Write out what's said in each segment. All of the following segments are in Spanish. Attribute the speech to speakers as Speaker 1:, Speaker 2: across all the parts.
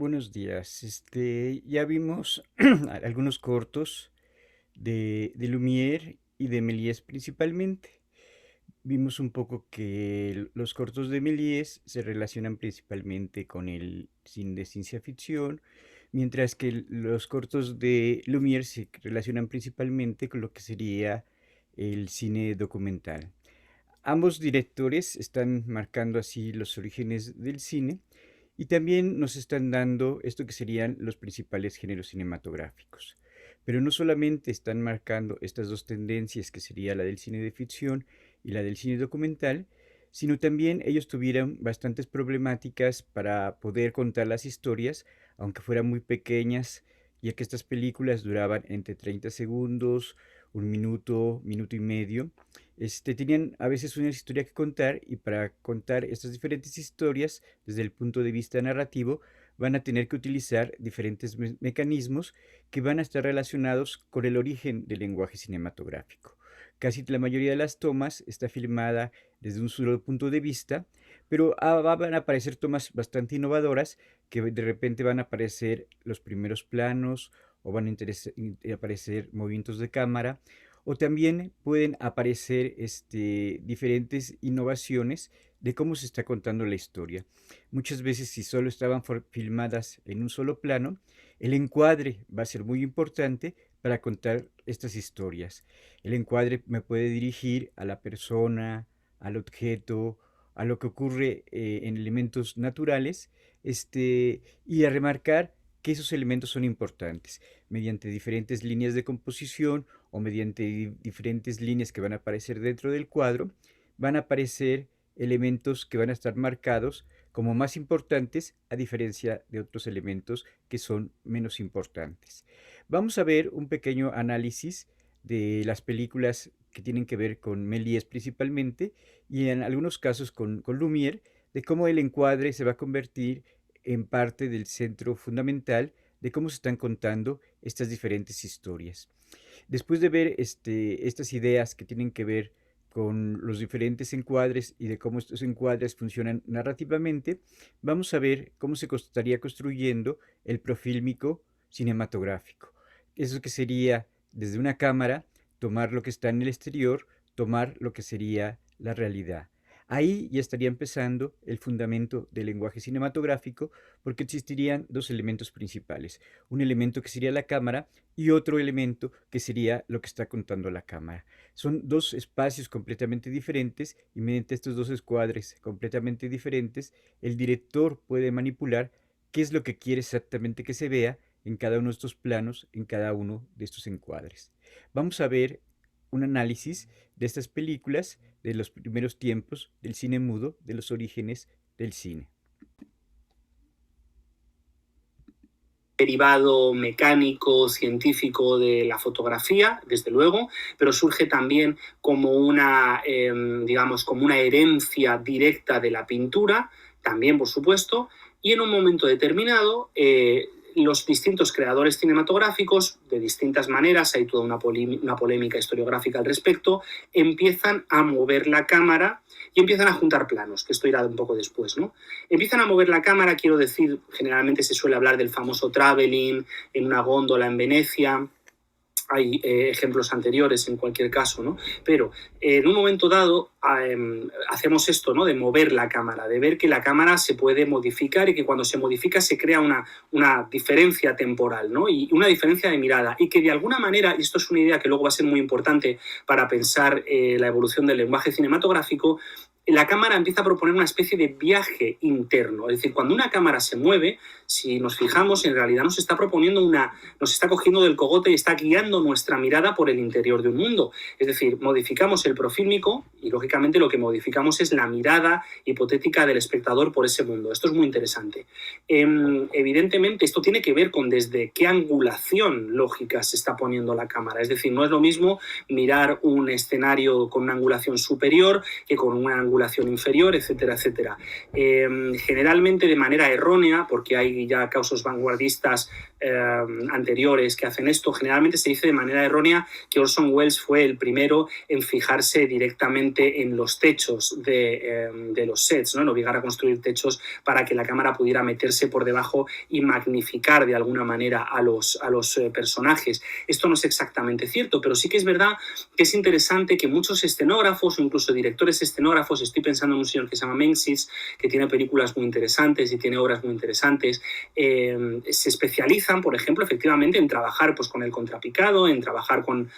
Speaker 1: Buenos días. Ya vimos algunos cortos de Lumière y de Méliès principalmente. Vimos un poco que los cortos de Méliès se relacionan principalmente con el cine de ciencia ficción, mientras que los cortos de Lumière se relacionan principalmente con lo que sería el cine documental. Ambos directores están marcando así los orígenes del cine y también nos están dando esto que serían los principales géneros cinematográficos. Pero no solamente están marcando estas dos tendencias, que sería la del cine de ficción y la del cine documental, sino también ellos tuvieron bastantes problemáticas para poder contar las historias, aunque fueran muy pequeñas, ya que estas películas duraban entre 30 segundos, un minuto, minuto y medio. Tenían a veces una historia que contar, y para contar estas diferentes historias desde el punto de vista narrativo van a tener que utilizar diferentes mecanismos que van a estar relacionados con el origen del lenguaje cinematográfico. Casi la mayoría de las tomas está filmada desde un solo punto de vista, pero van a aparecer tomas bastante innovadoras, que de repente van a aparecer los primeros planos o van a aparecer movimientos de cámara, o también pueden aparecer diferentes innovaciones de cómo se está contando la historia. Muchas veces, si solo estaban filmadas en un solo plano, el encuadre va a ser muy importante para contar estas historias. El encuadre me puede dirigir a la persona, al objeto, a lo que ocurre en elementos naturales, y a remarcar que esos elementos son importantes mediante diferentes líneas de composición o mediante diferentes líneas que van a aparecer dentro del cuadro. Van a aparecer elementos que van a estar marcados como más importantes, a diferencia de otros elementos que son menos importantes. Vamos a ver un pequeño análisis de las películas que tienen que ver con Méliès principalmente, y en algunos casos con Lumière, de cómo el encuadre se va a convertir en parte del centro fundamental de cómo se están contando estas diferentes historias. Después de ver estas ideas que tienen que ver con los diferentes encuadres y de cómo estos encuadres funcionan narrativamente, vamos a ver cómo se estaría construyendo el profílmico cinematográfico. Eso que sería, desde una cámara, tomar lo que está en el exterior, tomar lo que sería la realidad. Ahí ya estaría empezando el fundamento del lenguaje cinematográfico, porque existirían dos elementos principales: un elemento que sería la cámara y otro elemento que sería lo que está contando la cámara. Son dos espacios completamente diferentes, y mediante estos dos escuadres completamente diferentes, el director puede manipular qué es lo que quiere exactamente que se vea en cada uno de estos planos, en cada uno de estos encuadres. Vamos a ver un análisis de estas películas, de los primeros tiempos del cine mudo, de los orígenes del cine.
Speaker 2: Derivado mecánico, científico de la fotografía, desde luego, pero surge también como digamos, como una herencia directa de la pintura, también, por supuesto, y en un momento determinado, los distintos creadores cinematográficos, de distintas maneras, hay toda una polémica historiográfica al respecto, empiezan a mover la cámara y empiezan a juntar planos, que esto irá un poco después, ¿no? Empiezan a mover la cámara, quiero decir, generalmente se suele hablar del famoso traveling en una góndola en Venecia. Hay ejemplos anteriores en cualquier caso, ¿no? Pero en un momento dado hacemos esto, ¿no? De mover la cámara, de ver que la cámara se puede modificar y que cuando se modifica se crea una diferencia temporal, ¿no? Y una diferencia de mirada, y que de alguna manera, y esto es una idea que luego va a ser muy importante para pensar la evolución del lenguaje cinematográfico, la cámara empieza a proponer una especie de viaje interno. Es decir, cuando una cámara se mueve, si nos fijamos, en realidad nos está proponiendo nos está cogiendo del cogote y está guiando nuestra mirada por el interior de un mundo. Es decir, modificamos el profílmico y, lógicamente, lo que modificamos es la mirada hipotética del espectador por ese mundo. Esto es muy interesante. Evidentemente, esto tiene que ver con desde qué angulación lógica se está poniendo la cámara. Es decir, no es lo mismo mirar un escenario con una angulación superior que con una angulación inferior, etcétera, etcétera. Generalmente de manera errónea, porque hay ya casos vanguardistas anteriores que hacen esto, generalmente se dice de manera errónea que Orson Welles fue el primero en fijarse directamente en los techos de los sets, ¿no? En obligar a construir techos para que la cámara pudiera meterse por debajo y magnificar de alguna manera a los personajes. Esto no es exactamente cierto, pero sí que es verdad que es interesante que muchos escenógrafos o incluso directores escenógrafos, estoy pensando en un señor que se llama Menzies, que tiene películas muy interesantes y tiene obras muy interesantes, se especializan, por ejemplo, efectivamente en trabajar pues, con el contrapicado, en trabajar con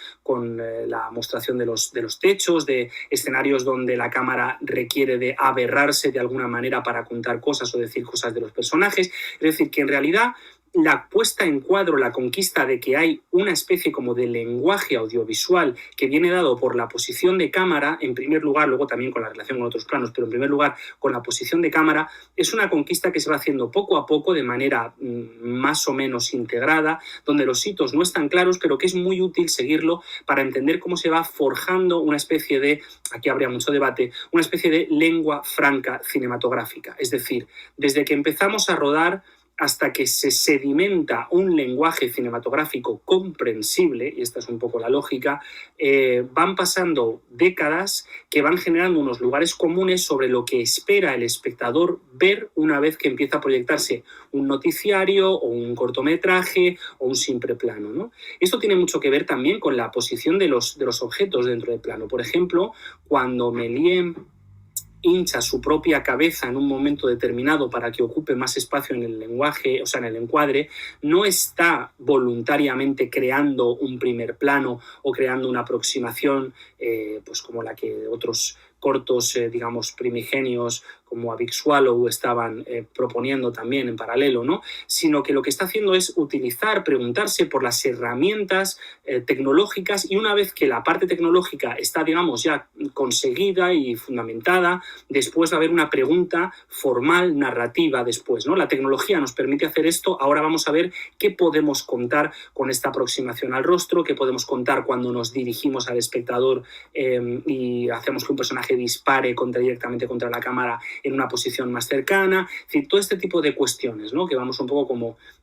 Speaker 2: la mostración de los techos, de escenarios donde la cámara requiere de aberrarse de alguna manera para contar cosas o decir cosas de los personajes. Es decir, que en realidad la puesta en cuadro, la conquista de que hay una especie como de lenguaje audiovisual que viene dado por la posición de cámara, en primer lugar, luego también con la relación con otros planos, pero en primer lugar con la posición de cámara, es una conquista que se va haciendo poco a poco de manera más o menos integrada, donde los hitos no están claros, pero que es muy útil seguirlo para entender cómo se va forjando una especie de, aquí habría mucho debate, una especie de lengua franca cinematográfica. Es decir, desde que empezamos a rodar hasta que se sedimenta un lenguaje cinematográfico comprensible, y esta es un poco la lógica, van pasando décadas que van generando unos lugares comunes sobre lo que espera el espectador ver una vez que empieza a proyectarse un noticiario o un cortometraje o un simple plano, ¿no? Esto tiene mucho que ver también con la posición de los objetos dentro del plano. Por ejemplo, cuando Méliès hincha su propia cabeza en un momento determinado para que ocupe más espacio en el lenguaje, o sea, en el encuadre, no está voluntariamente creando un primer plano o creando una aproximación pues como la que otros cortos, digamos, primigenios como A Big Swallow estaban proponiendo también en paralelo, ¿no? Sino que lo que está haciendo es utilizar, preguntarse por las herramientas tecnológicas, y una vez que la parte tecnológica está, digamos, ya conseguida y fundamentada, después va a haber una pregunta formal, narrativa después, ¿no? La tecnología nos permite hacer esto, ahora vamos a ver qué podemos contar con esta aproximación al rostro, qué podemos contar cuando nos dirigimos al espectador y hacemos que un personaje dispare directamente contra la cámara en una posición más cercana. Es decir, todo este tipo de cuestiones, ¿no? Que vamos un poco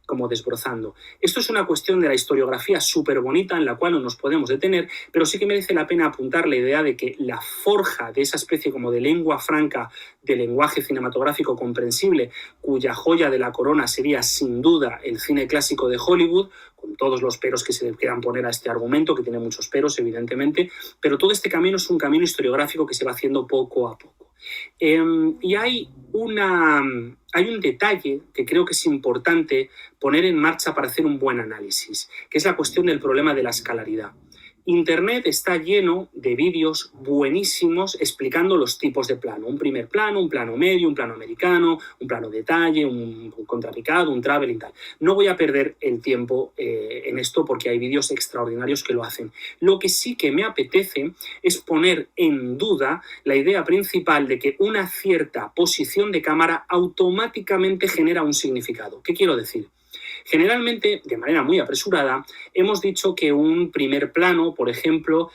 Speaker 2: como desbrozando. Esto es una cuestión de la historiografía súper bonita en la cual no nos podemos detener, pero sí que merece la pena apuntar la idea de que la forja de esa especie como de lengua franca, de lenguaje cinematográfico comprensible, cuya joya de la corona sería sin duda el cine clásico de Hollywood, con todos los peros que se le quieran poner a este argumento, que tiene muchos peros, evidentemente, pero todo este camino es un camino historiográfico que se va haciendo poco a poco. Y hay un detalle que creo que es importante poner en marcha para hacer un buen análisis, que es la cuestión del problema de la escalaridad. Internet está lleno de vídeos buenísimos explicando los tipos de plano. Un primer plano, un plano medio, un plano americano, un plano detalle, un contrapicado, un traveling, tal. No voy a perder el tiempo en esto porque hay vídeos extraordinarios que lo hacen. Lo que sí que me apetece es poner en duda la idea principal de que una cierta posición de cámara automáticamente genera un significado. ¿Qué quiero decir? Generalmente, de manera muy apresurada, hemos dicho que un primer plano, por ejemplo,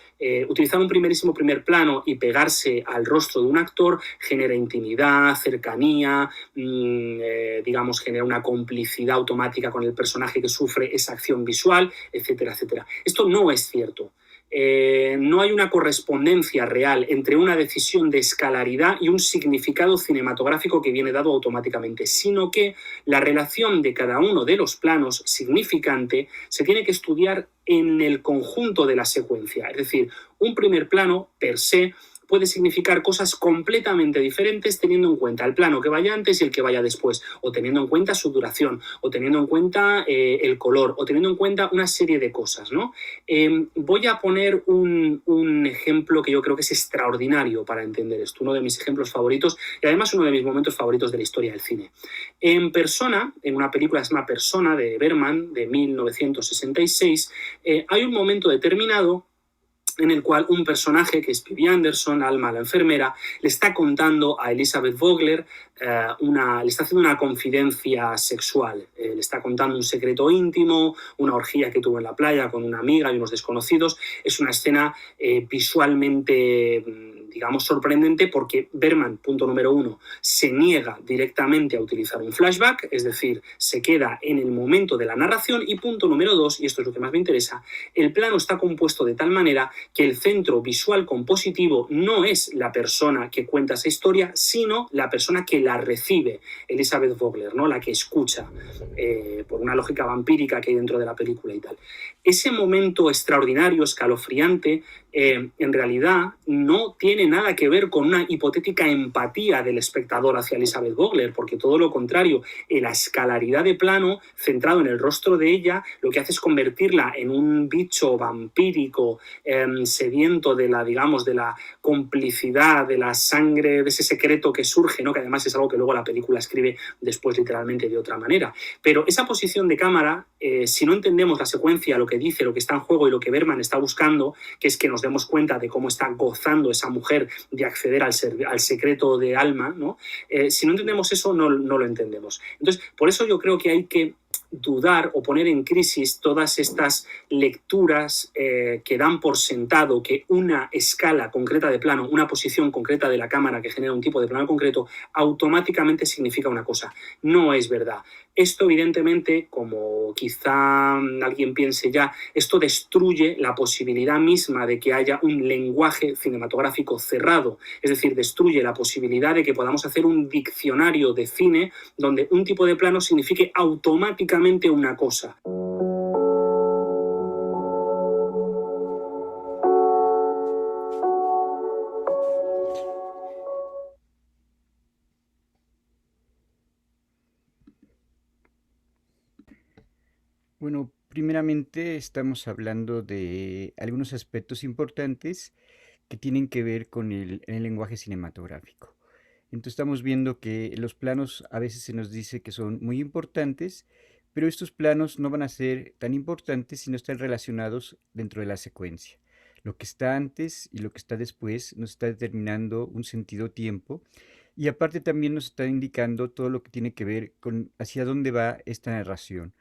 Speaker 2: utilizar un primerísimo primer plano y pegarse al rostro de un actor genera intimidad, cercanía, digamos, genera una complicidad automática con el personaje que sufre esa acción visual, etcétera, etcétera. Esto no es cierto. No hay una correspondencia real entre una decisión de escalaridad y un significado cinematográfico que viene dado automáticamente, sino que la relación de cada uno de los planos significante se tiene que estudiar en el conjunto de la secuencia. Es decir, un primer plano per se puede significar cosas completamente diferentes teniendo en cuenta el plano que vaya antes y el que vaya después, o teniendo en cuenta su duración, o teniendo en cuenta el color, o teniendo en cuenta una serie de cosas, ¿no? Voy a poner un ejemplo que yo creo que es extraordinario para entender esto, uno de mis ejemplos favoritos y además uno de mis momentos favoritos de la historia del cine. En Persona, en una película que se llama Persona de Bergman, de 1966, hay un momento determinado en el cual un personaje, que es Phoebe Anderson, Alma la enfermera, le está contando a Elizabeth Vogler, le está haciendo una confidencia sexual, le está contando un secreto íntimo, una orgía que tuvo en la playa con una amiga y unos desconocidos. Es una escena visualmente digamos, sorprendente porque Berman, punto número uno, se niega directamente a utilizar un flashback, es decir, se queda en el momento de la narración, y punto número dos, y esto es lo que más me interesa, el plano está compuesto de tal manera que el centro visual compositivo no es la persona que cuenta esa historia, sino la persona que la recibe, Elizabeth Vogler, ¿no? La que escucha, por una lógica vampírica que hay dentro de la película y tal. Ese momento extraordinario, escalofriante, en realidad no tiene nada que ver con una hipotética empatía del espectador hacia Elizabeth Vogler, porque todo lo contrario, la escalaridad de plano centrado en el rostro de ella lo que hace es convertirla en un bicho vampírico, sediento de la, digamos, de la complicidad, de la sangre, de ese secreto que surge, ¿no? Que además es algo que luego la película escribe después literalmente de otra manera. Pero esa posición de cámara, si no entendemos la secuencia, lo que dice, lo que está en juego y lo que Berman está buscando, que es que nos demos cuenta de cómo está gozando esa mujer de acceder al secreto de Alma, ¿no? Si no entendemos eso, no lo entendemos. Entonces, por eso yo creo que hay que dudar o poner en crisis todas estas lecturas que dan por sentado que una escala concreta de plano, una posición concreta de la cámara que genera un tipo de plano concreto, automáticamente significa una cosa. No es verdad. Esto, evidentemente, como quizá alguien piense ya, esto destruye la posibilidad misma de que haya un lenguaje cinematográfico cerrado. Es decir, destruye la posibilidad de que podamos hacer un diccionario de cine donde un tipo de plano signifique automáticamente una cosa.
Speaker 1: Bueno, primeramente estamos hablando de algunos aspectos importantes que tienen que ver con el lenguaje cinematográfico. Entonces estamos viendo que los planos a veces se nos dice que son muy importantes, pero estos planos no van a ser tan importantes si no están relacionados dentro de la secuencia. Lo que está antes y lo que está después nos está determinando un sentido-tiempo, y aparte también nos está indicando todo lo que tiene que ver con hacia dónde va esta narración.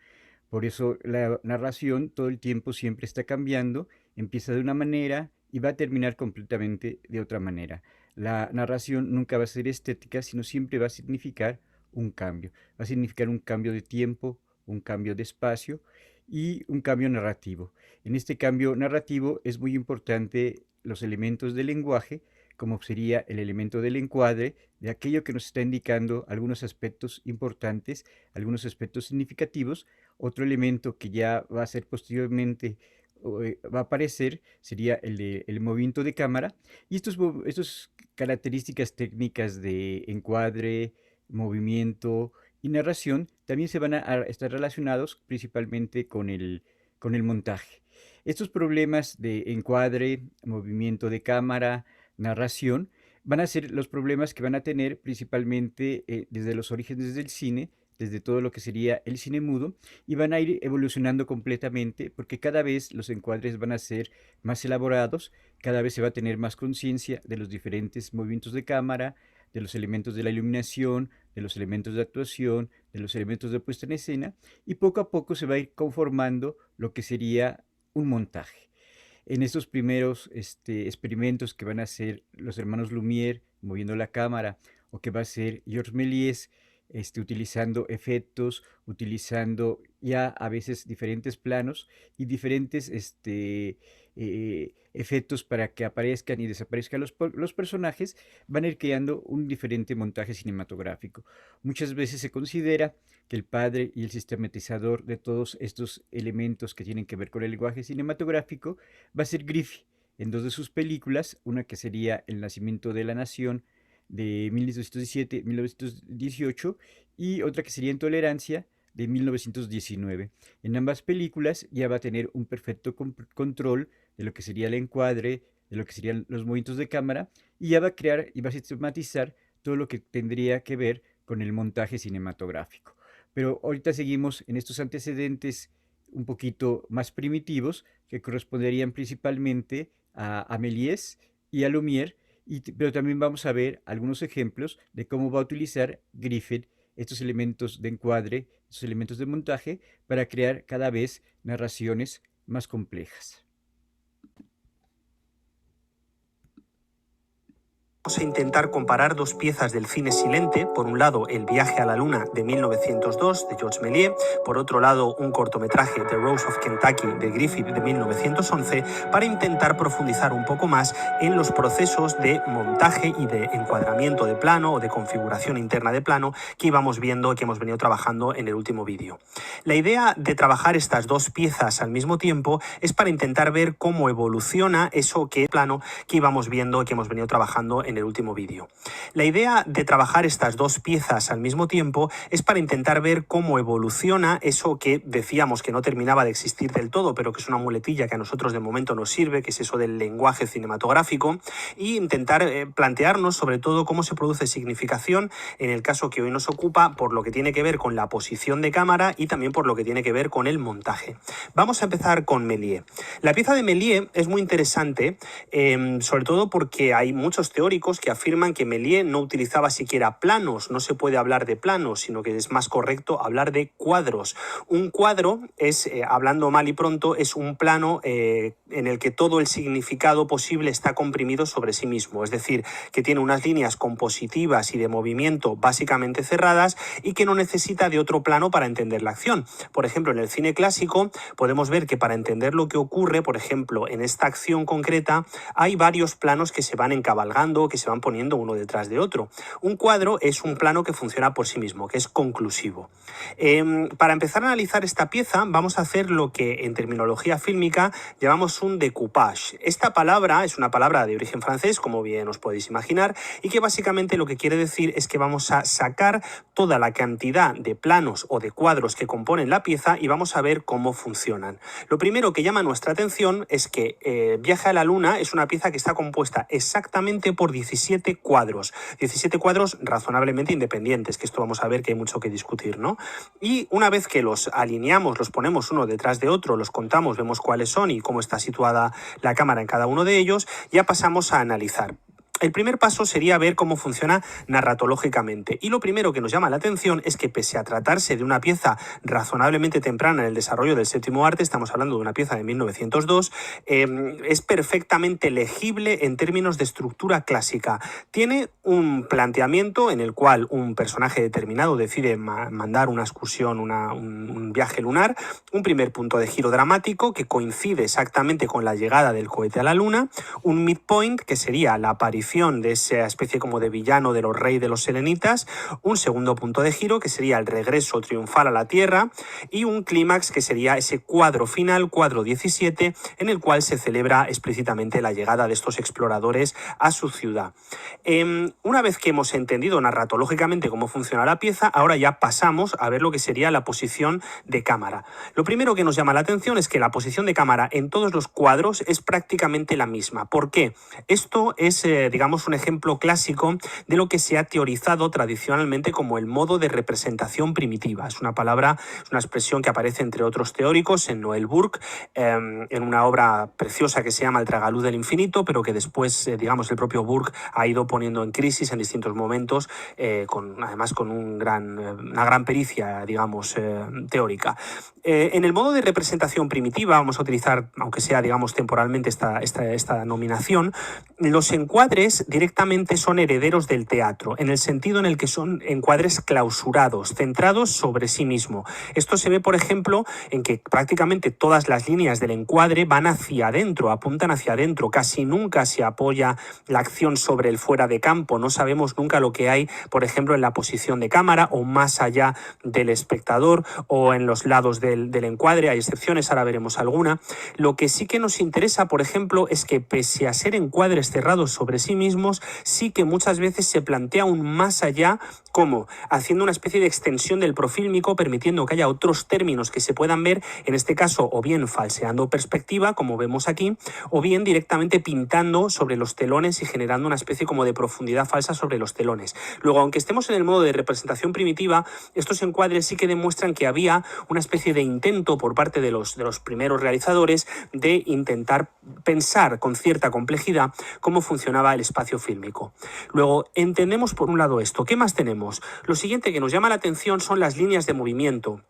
Speaker 1: Por eso la narración todo el tiempo siempre está cambiando, empieza de una manera y va a terminar completamente de otra manera. La narración nunca va a ser estética, sino siempre va a significar un cambio. Va a significar un cambio de tiempo, un cambio de espacio y un cambio narrativo. En este cambio narrativo es muy importante los elementos del lenguaje, como sería el elemento del encuadre, de aquello que nos está indicando algunos aspectos importantes, algunos aspectos significativos. Otro elemento que ya va a ser posteriormente, va a aparecer, sería el movimiento de cámara. Y estos características técnicas de encuadre, movimiento y narración también se van a estar relacionados principalmente con el montaje. Estos problemas de encuadre, movimiento de cámara, narración, van a ser los problemas que van a tener principalmente desde los orígenes del cine, desde todo lo que sería el cine mudo, y van a ir evolucionando completamente porque cada vez los encuadres van a ser más elaborados, cada vez se va a tener más conciencia de los diferentes movimientos de cámara, de los elementos de la iluminación, de los elementos de actuación, de los elementos de puesta en escena, y poco a poco se va a ir conformando lo que sería un montaje. En estos primeros experimentos que van a hacer los hermanos Lumière moviendo la cámara, o que va a hacer Georges Méliès utilizando efectos, utilizando ya a veces diferentes planos y diferentes efectos para que aparezcan y desaparezcan los personajes, van a ir creando un diferente montaje cinematográfico. Muchas veces se considera que el padre y el sistematizador de todos estos elementos que tienen que ver con el lenguaje cinematográfico va a ser Griffith, en dos de sus películas, una que sería El nacimiento de la nación de 1917-1918 y otra que sería Intolerancia de 1919. En ambas películas ya va a tener un perfecto control de lo que sería el encuadre, de lo que serían los movimientos de cámara, y ya va a crear y va a sistematizar todo lo que tendría que ver con el montaje cinematográfico. Pero ahorita seguimos en estos antecedentes un poquito más primitivos que corresponderían principalmente a Méliès y a Lumière, pero también vamos a ver algunos ejemplos de cómo va a utilizar Griffith estos elementos de encuadre, estos elementos de montaje, para crear cada vez narraciones más complejas.
Speaker 2: Vamos a intentar comparar dos piezas del cine silente, por un lado El viaje a la luna de 1902 de Georges Méliès, por otro lado un cortometraje The Rose of Kentucky de Griffith de 1911, para intentar profundizar un poco más en los procesos de montaje y de encuadramiento de plano o de configuración interna de plano que íbamos viendo y que hemos venido trabajando en el último vídeo. La idea de trabajar estas dos piezas al mismo tiempo es para intentar ver cómo evoluciona eso que plano que íbamos viendo y que hemos venido trabajando en el último vídeo. La idea de trabajar estas dos piezas al mismo tiempo es para intentar ver cómo evoluciona eso que decíamos que no terminaba de existir del todo, pero que es una muletilla que a nosotros de momento nos sirve, que es eso del lenguaje cinematográfico, y intentar plantearnos sobre todo cómo se produce significación en el caso que hoy nos ocupa, por lo que tiene que ver con la posición de cámara y también por lo que tiene que ver con el montaje. Vamos a empezar con Méliès. La pieza de Méliès es muy interesante, sobre todo porque hay muchos teóricos que afirman que Méliès no utilizaba siquiera planos, no se puede hablar de planos, sino que es más correcto hablar de cuadros. Un cuadro es, hablando mal y pronto, es un plano en el que todo el significado posible está comprimido sobre sí mismo, es decir, que tiene unas líneas compositivas y de movimiento básicamente cerradas y que no necesita de otro plano para entender la acción. Por ejemplo, en el cine clásico podemos ver que para entender lo que ocurre, por ejemplo, en esta acción concreta, hay varios planos que se van encabalgando, que se van poniendo uno detrás de otro. Un cuadro es un plano que funciona por sí mismo, que es conclusivo. Para empezar a analizar esta pieza vamos a hacer lo que en terminología fílmica llamamos un découpage. Esta palabra es una palabra de origen francés, como bien os podéis imaginar, y que básicamente lo que quiere decir es que vamos a sacar toda la cantidad de planos o de cuadros que componen la pieza y vamos a ver cómo funcionan. Lo primero que llama nuestra atención es que Viaje a la luna es una pieza que está compuesta exactamente por 17 cuadros. 17 cuadros razonablemente independientes, que esto vamos a ver que hay mucho que discutir, ¿no? Y una vez que los alineamos, los ponemos uno detrás de otro, los contamos, vemos cuáles son y cómo está situada la cámara en cada uno de ellos, ya pasamos a analizar. El primer paso sería ver cómo funciona narratológicamente, y lo primero que nos llama la atención es que, pese a tratarse de una pieza razonablemente temprana en el desarrollo del séptimo arte, estamos hablando de una pieza de 1902, es perfectamente legible en términos de estructura clásica. Tiene un planteamiento en el cual un personaje determinado decide mandar una excursión, un viaje lunar, un primer punto de giro dramático que coincide exactamente con la llegada del cohete a la luna, un midpoint que sería la aparición de esa especie como de villano de los reyes de los selenitas, un segundo punto de giro que sería el regreso triunfal a la Tierra y un clímax que sería ese cuadro final, cuadro 17, en el cual se celebra explícitamente la llegada de estos exploradores a su ciudad. Una vez que hemos entendido narratológicamente cómo funciona la pieza, ahora ya pasamos a ver lo que sería la posición de cámara. Lo primero que nos llama la atención es que la posición de cámara en todos los cuadros es prácticamente la misma. ¿Por qué? Esto es digamos, un ejemplo clásico de lo que se ha teorizado tradicionalmente como el modo de representación primitiva. Es una palabra, es una expresión que aparece entre otros teóricos en Noel Burke, en una obra preciosa que se llama El tragaluz del infinito, pero que después, digamos, el propio Burke ha ido poniendo en crisis en distintos momentos, además con una gran pericia, digamos, teórica. En el modo de representación primitiva, vamos a utilizar, aunque sea, digamos, temporalmente esta nominación, los encuadres directamente son herederos del teatro, en el sentido en el que son encuadres clausurados, centrados sobre sí mismo. Esto se ve, por ejemplo, en que prácticamente todas las líneas del encuadre van hacia adentro, apuntan hacia adentro, casi nunca se apoya la acción sobre el fuera de campo, no sabemos nunca lo que hay, por ejemplo, en la posición de cámara o más allá del espectador o en los lados del encuadre, hay excepciones, ahora veremos alguna. Lo que sí que nos interesa, por ejemplo, es que pese a ser encuadres cerrados sobre sí mismos, sí que muchas veces se plantea un más allá, como haciendo una especie de extensión del profílmico, permitiendo que haya otros términos que se puedan ver, en este caso o bien falseando perspectiva, como vemos aquí, o bien directamente pintando sobre los telones y generando una especie como de profundidad falsa sobre los telones. Luego, aunque estemos en el modo de representación primitiva, estos encuadres sí que demuestran que había una especie de intento por parte de los primeros realizadores de intentar pensar con cierta complejidad cómo funcionaba el espacio fílmico. Luego, entendemos por un lado esto. ¿Qué más tenemos? Lo siguiente que nos llama la atención son las líneas de movimiento.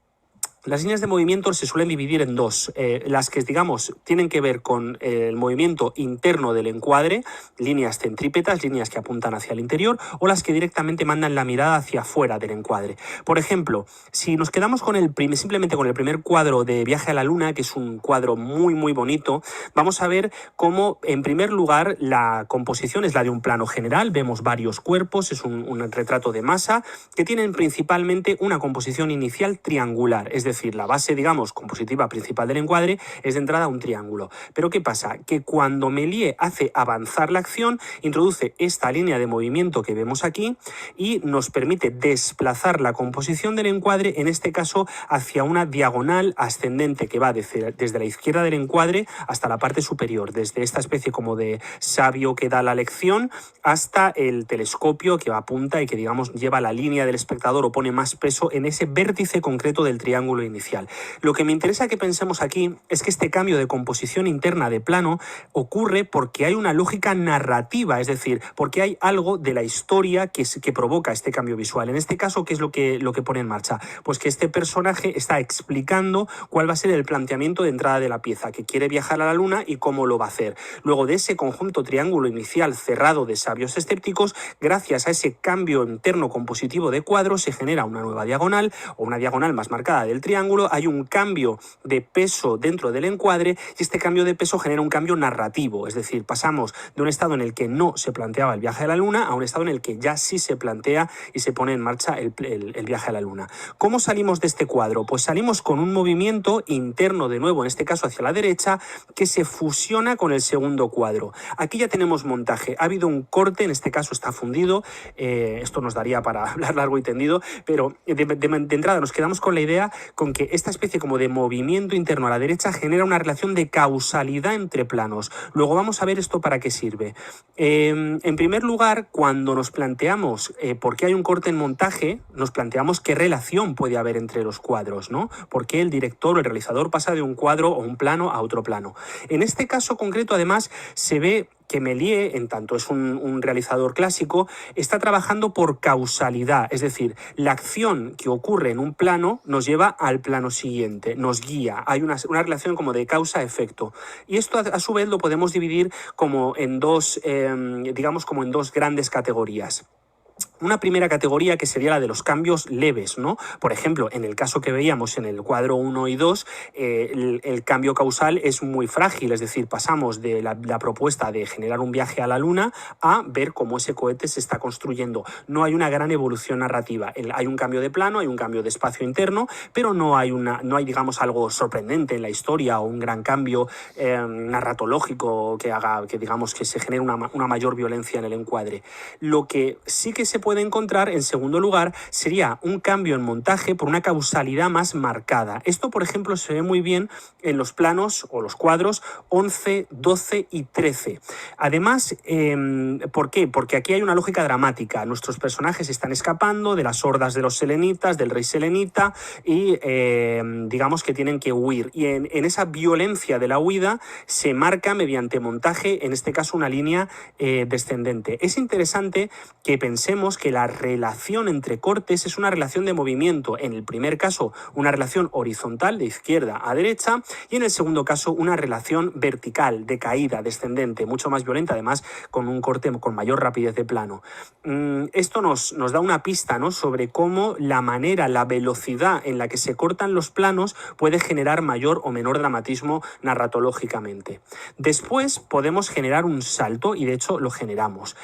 Speaker 2: Las líneas de movimiento se suelen dividir en dos, las que, digamos, tienen que ver con el movimiento interno del encuadre, líneas centrípetas, líneas que apuntan hacia el interior, o las que directamente mandan la mirada hacia afuera del encuadre. Por ejemplo, si nos quedamos con simplemente con el primer cuadro de Viaje a la Luna, que es un cuadro muy muy bonito, vamos a ver cómo, en primer lugar, la composición es la de un plano general, vemos varios cuerpos, es un retrato de masa, que tienen principalmente una composición inicial triangular, es decir, la base, digamos, compositiva principal del encuadre es de entrada un triángulo. Pero ¿qué pasa? Que cuando Méliès hace avanzar la acción, introduce esta línea de movimiento que vemos aquí y nos permite desplazar la composición del encuadre, en este caso hacia una diagonal ascendente que va desde la izquierda del encuadre hasta la parte superior, desde esta especie como de sabio que da la lección hasta el telescopio que apunta y que, digamos, lleva la línea del espectador o pone más peso en ese vértice concreto del triángulo inicial. Lo que me interesa que pensemos aquí es que este cambio de composición interna de plano ocurre porque hay una lógica narrativa, es decir, porque hay algo de la historia que provoca este cambio visual. En este caso, ¿qué es lo que pone en marcha? Pues que este personaje está explicando cuál va a ser el planteamiento de entrada de la pieza, que quiere viajar a la Luna y cómo lo va a hacer. Luego de ese conjunto triángulo inicial cerrado de sabios escépticos, gracias a ese cambio interno compositivo de cuadros, se genera una nueva diagonal o una diagonal más marcada del triángulo, hay un cambio de peso dentro del encuadre y este cambio de peso genera un cambio narrativo, es decir, pasamos de un estado en el que no se planteaba el viaje a la Luna a un estado en el que ya sí se plantea y se pone en marcha el viaje a la Luna. ¿Cómo salimos de este cuadro? Pues salimos con un movimiento interno, de nuevo, en este caso hacia la derecha, que se fusiona con el segundo cuadro. Aquí ya tenemos montaje, ha habido un corte, en este caso está fundido, esto nos daría para hablar largo y tendido, pero de entrada nos quedamos con la idea con que esta especie como de movimiento interno a la derecha genera una relación de causalidad entre planos. Luego vamos a ver esto para qué sirve. En primer lugar, cuando nos planteamos por qué hay un corte en montaje, nos planteamos qué relación puede haber entre los cuadros, ¿no? Por qué el director o el realizador pasa de un cuadro o un plano a otro plano. En este caso concreto, además, se ve que Méliès, en tanto es un realizador clásico, está trabajando por causalidad, es decir, la acción que ocurre en un plano nos lleva al plano siguiente, nos guía, hay una relación como de causa-efecto. Y esto a su vez lo podemos dividir como en dos, digamos como en dos grandes categorías. Una primera categoría que sería la de los cambios leves, ¿no? Por ejemplo, en el caso que veíamos en el cuadro 1 y 2, el cambio causal es muy frágil, es decir, pasamos de la propuesta de generar un viaje a la Luna a ver cómo ese cohete se está construyendo. No hay una gran evolución narrativa. Hay un cambio de plano, hay un cambio de espacio interno, pero no hay, digamos, algo sorprendente en la historia o un gran cambio narratológico que haga que, digamos, que se genere una mayor violencia en el encuadre. Lo que sí que se puede encontrar, en segundo lugar, sería un cambio en montaje por una causalidad más marcada. Esto, por ejemplo, se ve muy bien en los planos o los cuadros 11, 12 y 13. Además, ¿por qué? Porque aquí hay una lógica dramática. Nuestros personajes están escapando de las hordas de los selenitas, del rey selenita, y digamos que tienen que huir. Y en esa violencia de la huida se marca mediante montaje, en este caso, una línea descendente. Es interesante que pensemos que la relación entre cortes es una relación de movimiento. En el primer caso, una relación horizontal de izquierda a derecha, y en el segundo caso, una relación vertical, de caída, descendente, mucho más violenta, además con un corte con mayor rapidez de plano. Esto nos da una pista, ¿no?, sobre cómo la manera, la velocidad en la que se cortan los planos puede generar mayor o menor dramatismo narratológicamente. Después podemos generar un salto, y de hecho lo generamos.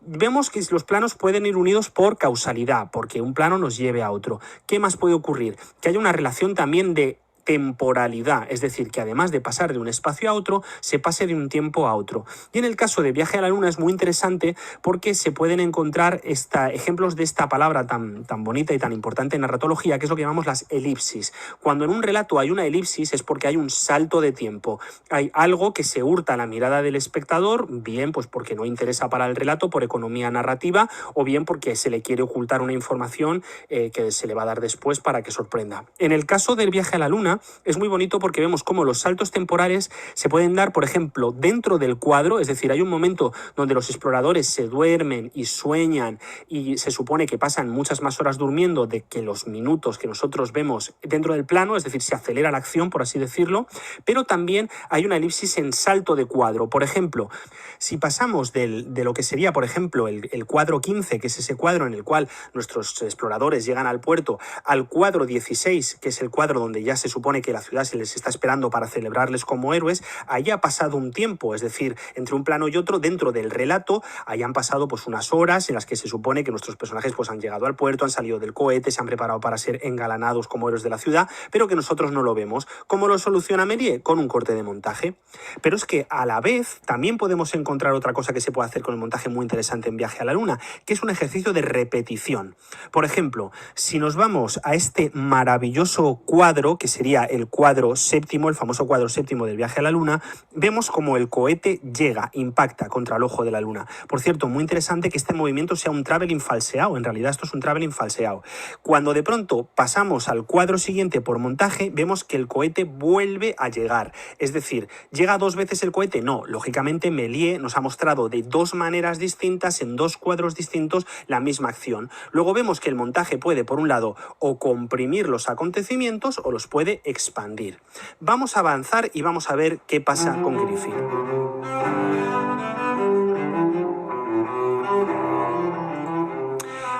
Speaker 2: Vemos que los planos pueden ir unidos por causalidad, porque un plano nos lleve a otro. ¿Qué más puede ocurrir? Que haya una relación también de temporalidad, es decir, que además de pasar de un espacio a otro, se pase de un tiempo a otro. Y en el caso de Viaje a la Luna es muy interesante porque se pueden encontrar ejemplos de esta palabra tan bonita y tan importante en narratología, que es lo que llamamos las elipsis. Cuando en un relato hay una elipsis es porque hay un salto de tiempo, hay algo que se hurta a la mirada del espectador, bien pues porque no interesa para el relato por economía narrativa, o bien porque se le quiere ocultar una información que se le va a dar después para que sorprenda. En el caso del Viaje a la Luna, luna es muy bonito porque vemos cómo los saltos temporales se pueden dar, por ejemplo, dentro del cuadro, es decir, hay un momento donde los exploradores se duermen y sueñan y se supone que pasan muchas más horas durmiendo de que los minutos que nosotros vemos dentro del plano, es decir, se acelera la acción, por así decirlo, pero también hay una elipsis en salto de cuadro. Por ejemplo, si pasamos de lo que sería, por ejemplo, el cuadro 15, que es ese cuadro en el cual nuestros exploradores llegan al puerto, al cuadro 16, que es el cuadro donde ya se supone que la ciudad se les está esperando para celebrarles como héroes, ahí ha pasado un tiempo, es decir, entre un plano y otro, dentro del relato, ahí han pasado pues unas horas en las que se supone que nuestros personajes pues han llegado al puerto, han salido del cohete, se han preparado para ser engalanados como héroes de la ciudad, pero que nosotros no lo vemos. ¿Cómo lo soluciona Méliès? Con un corte de montaje. Pero es que a la vez también podemos encontrar otra cosa que se puede hacer con el montaje muy interesante en Viaje a la Luna, que es un ejercicio de repetición. Por ejemplo, si nos vamos a este maravilloso cuadro, que sería el cuadro séptimo, el famoso cuadro séptimo del Viaje a la Luna, vemos como el cohete llega, impacta contra el ojo de la Luna. Por cierto, muy interesante que este movimiento sea un traveling falseado, en realidad esto es un traveling falseado. Cuando de pronto pasamos al cuadro siguiente por montaje, vemos que el cohete vuelve a llegar. Es decir, ¿llega dos veces el cohete? No, lógicamente Méliès nos ha mostrado de dos maneras distintas, en dos cuadros distintos, la misma acción. Luego vemos que el montaje puede, por un lado, o comprimir los acontecimientos o los puede expandir. Vamos a avanzar y vamos a ver qué pasa con Griffith.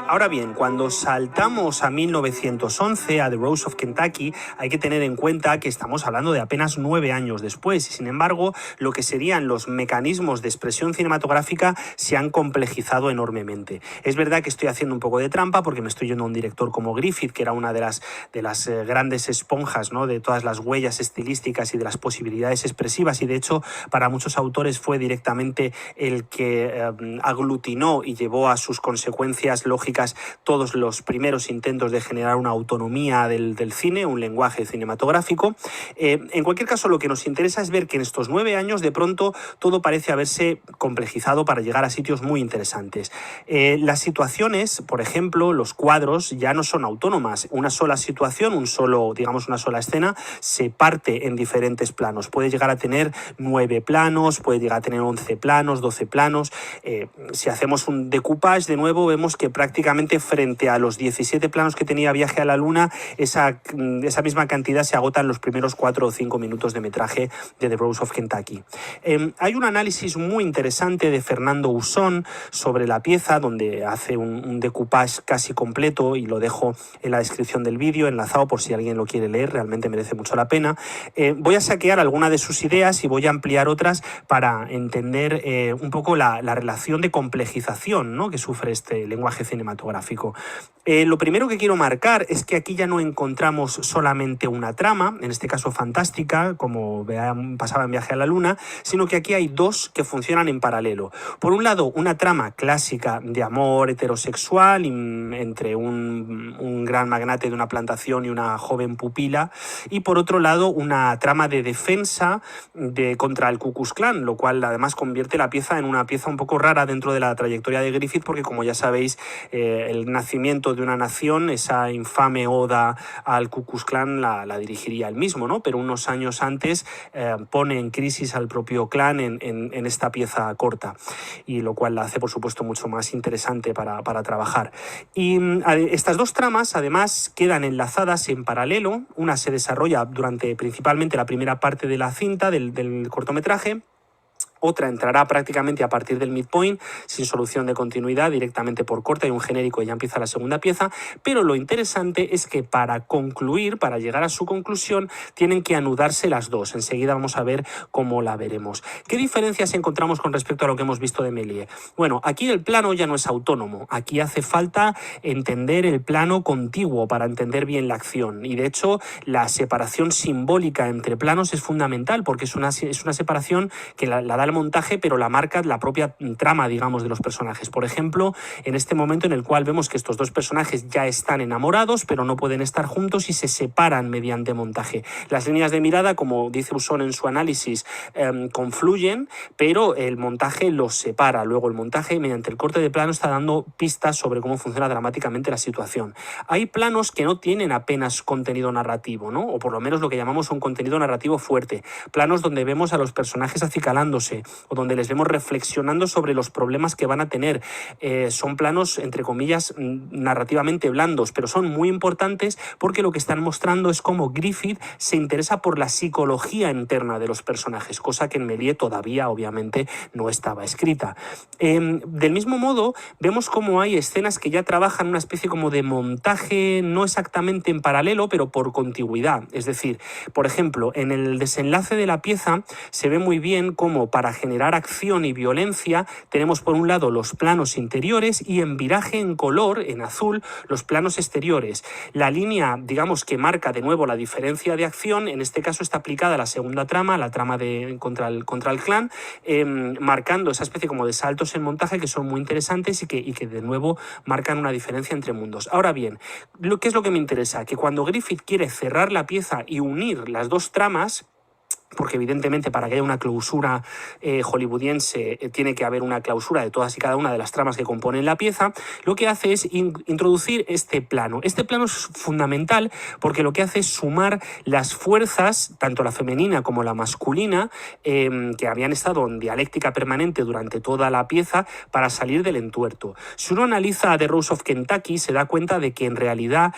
Speaker 2: Ahora bien, cuando saltamos a 1911, a The Rose of Kentucky, hay que tener en cuenta que estamos hablando de apenas 9 años después, y sin embargo, lo que serían los mecanismos de expresión cinematográfica se han complejizado enormemente. Es verdad que estoy haciendo un poco de trampa porque me estoy yendo a un director como Griffith, que era una de las grandes esponjas, ¿no?, de todas las huellas estilísticas y de las posibilidades expresivas, y de hecho, para muchos autores fue directamente el que aglutinó y llevó a sus consecuencias lógicas todos los primeros intentos de generar una autonomía del cine, un lenguaje cinematográfico. En cualquier caso, lo que nos interesa es ver que en estos 9 años de pronto todo parece haberse complejizado para llegar a sitios muy interesantes. Las situaciones, por ejemplo, los cuadros ya no son autónomas. Una sola situación, una sola escena, se parte en diferentes planos. Puede llegar a tener 9 planos, puede llegar a tener 11 planos, 12 planos. Si hacemos un decoupage, de nuevo, vemos que prácticamente frente a los 17 planos que tenía Viaje a la Luna, esa misma cantidad se agota en los primeros 4 o 5 minutos de metraje de The Rose of Kentucky. Hay un análisis muy interesante de Fernando Usón sobre la pieza, donde hace un decoupage casi completo, y lo dejo en la descripción del vídeo, enlazado por si alguien lo quiere leer, realmente merece mucho la pena. Voy a saquear algunas de sus ideas y voy a ampliar otras para entender un poco la relación de complejización, ¿no?, que sufre este lenguaje cinematográfico. Lo primero que quiero marcar es que aquí ya no encontramos solamente una trama, en este caso fantástica, como pasaba en Viaje a la Luna, sino que aquí hay dos que funcionan en paralelo. Por un lado, una trama clásica de amor heterosexual entre un gran magnate de una plantación y una joven pupila, y por otro lado, una trama de defensa contra el Ku Klux Klan, lo cual además convierte la pieza en una pieza un poco rara dentro de la trayectoria de Griffith, porque como ya sabéis, el nacimiento de una nación, esa infame oda al Ku Klux Klan la dirigiría él mismo, ¿no? Pero unos años antes pone en crisis al propio Klan en esta pieza corta, y lo cual la hace, por supuesto, mucho más interesante para trabajar. Y estas dos tramas, además, quedan enlazadas en paralelo. Una se desarrolla durante principalmente la primera parte de la cinta, del cortometraje. Otra entrará prácticamente a partir del midpoint, sin solución de continuidad, directamente por corte, hay un genérico y ya empieza la segunda pieza, pero lo interesante es que para concluir, para llegar a su conclusión, tienen que anudarse las dos. Enseguida vamos a ver cómo la veremos. ¿Qué diferencias encontramos con respecto a lo que hemos visto de Méliès? Bueno, aquí el plano ya no es autónomo, aquí hace falta entender el plano contiguo para entender bien la acción, y de hecho la separación simbólica entre planos es fundamental, porque es una separación que la da el el montaje, pero la marca la propia trama, digamos, de los personajes. Por ejemplo, en este momento en el cual vemos que estos dos personajes ya están enamorados, pero no pueden estar juntos y se separan mediante montaje. Las líneas de mirada, como dice Usón en su análisis, confluyen, pero el montaje los separa. Luego el montaje, mediante el corte de plano, está dando pistas sobre cómo funciona dramáticamente la situación. Hay planos que no tienen apenas contenido narrativo, ¿no? O por lo menos lo que llamamos un contenido narrativo fuerte. Planos donde vemos a los personajes acicalándose o donde les vemos reflexionando sobre los problemas que van a tener. Son planos, entre comillas, narrativamente blandos, pero son muy importantes porque lo que están mostrando es cómo Griffith se interesa por la psicología interna de los personajes, cosa que en Méliès todavía, obviamente, no estaba escrita. Del mismo modo, vemos cómo hay escenas que ya trabajan una especie como de montaje, no exactamente en paralelo, pero por contigüidad. Es decir, por ejemplo, en el desenlace de la pieza se ve muy bien cómo para generar acción y violencia tenemos por un lado los planos interiores y en viraje en color, en azul, los planos exteriores. La línea, digamos, que marca de nuevo la diferencia de acción, en este caso está aplicada a la segunda trama, la trama contra el clan, marcando esa especie como de saltos en montaje que son muy interesantes y que de nuevo marcan una diferencia entre mundos. Ahora bien, ¿qué es lo que me interesa? Que cuando Griffith quiere cerrar la pieza y unir las dos tramas, porque evidentemente para que haya una clausura hollywoodiense tiene que haber una clausura de todas y cada una de las tramas que componen la pieza, lo que hace es introducir este plano. Este plano es fundamental porque lo que hace es sumar las fuerzas, tanto la femenina como la masculina, que habían estado en dialéctica permanente durante toda la pieza para salir del entuerto. Si uno analiza The Rose of Kentucky, se da cuenta de que en realidad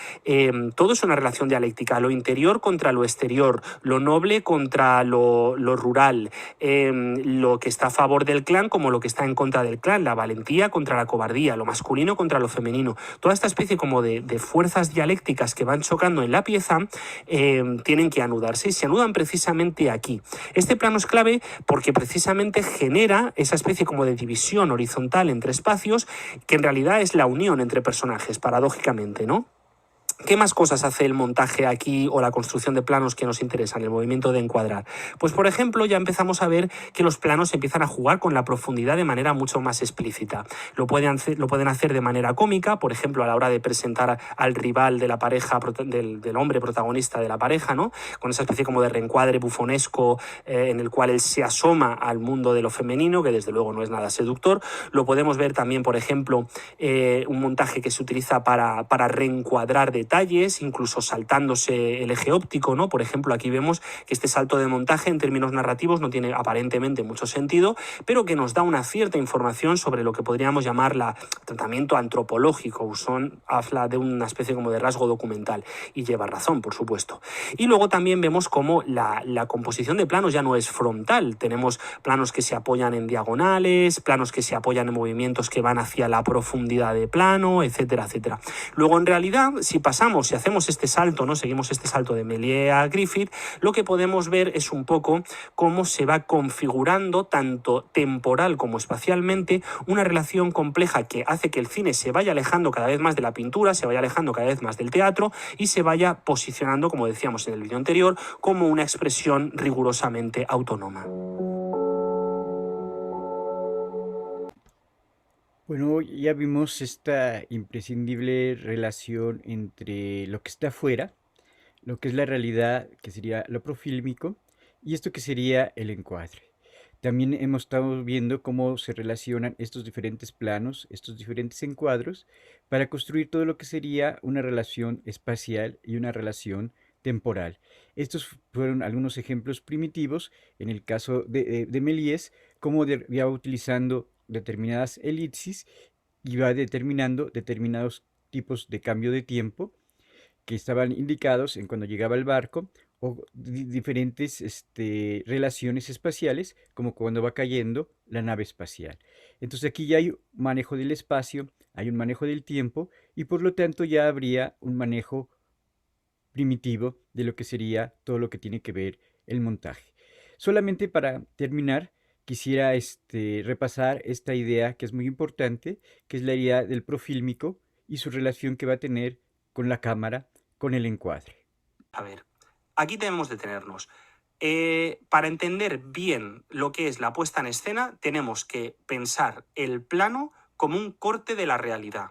Speaker 2: todo es una relación dialéctica, lo interior contra lo exterior, lo noble contra lo rural, lo que está a favor del clan como lo que está en contra del clan, la valentía contra la cobardía, lo masculino contra lo femenino. Toda esta especie como de fuerzas dialécticas que van chocando en la pieza tienen que anudarse y se anudan precisamente aquí. Este plano es clave porque precisamente genera esa especie como de división horizontal entre espacios que en realidad es la unión entre personajes, paradójicamente, ¿no? ¿Qué más cosas hace el montaje aquí o la construcción de planos que nos interesan, el movimiento de encuadrar? Pues por ejemplo ya empezamos a ver que los planos empiezan a jugar con la profundidad de manera mucho más explícita. Lo pueden hacer de manera cómica, por ejemplo a la hora de presentar al rival de la pareja, del hombre protagonista de la pareja, ¿no? Con esa especie como de reencuadre bufonesco en el cual él se asoma al mundo de lo femenino, que desde luego no es nada seductor. Lo podemos ver también, por ejemplo, un montaje que se utiliza para reencuadrar detalles, incluso saltándose el eje óptico, ¿no? Por ejemplo, aquí vemos que este salto de montaje en términos narrativos no tiene aparentemente mucho sentido, pero que nos da una cierta información sobre lo que podríamos llamar el tratamiento antropológico. Usón habla de una especie como de rasgo documental y lleva razón, por supuesto. Y luego también vemos cómo la composición de planos ya no es frontal. Tenemos planos que se apoyan en diagonales, planos que se apoyan en movimientos que van hacia la profundidad de plano, etcétera, etcétera. Luego, en realidad, si hacemos este salto, ¿no? Seguimos este salto de Méliès a Griffith, lo que podemos ver es un poco cómo se va configurando, tanto temporal como espacialmente, una relación compleja que hace que el cine se vaya alejando cada vez más de la pintura, se vaya alejando cada vez más del teatro y se vaya posicionando, como decíamos en el vídeo anterior, como una expresión rigurosamente autónoma.
Speaker 1: Bueno, ya vimos esta imprescindible relación entre lo que está afuera, lo que es la realidad, que sería lo profílmico, y esto que sería el encuadre. También hemos estado viendo cómo se relacionan estos diferentes planos, estos diferentes encuadros, para construir todo lo que sería una relación espacial y una relación temporal. Estos fueron algunos ejemplos primitivos, en el caso de Méliès, cómo ya utilizando determinadas elipsis y va determinando determinados tipos de cambio de tiempo que estaban indicados en cuando llegaba el barco o diferentes relaciones espaciales como cuando va cayendo la nave espacial. Entonces aquí ya hay un manejo del espacio, hay un manejo del tiempo y por lo tanto ya habría un manejo primitivo de lo que sería todo lo que tiene que ver el montaje. Solamente para terminar, quisiera repasar esta idea que es muy importante, que es la idea del profílmico y su relación que va a tener con la cámara, con el encuadre.
Speaker 2: A ver, aquí debemos detenernos. Para entender bien lo que es la puesta en escena, tenemos que pensar el plano como un corte de la realidad.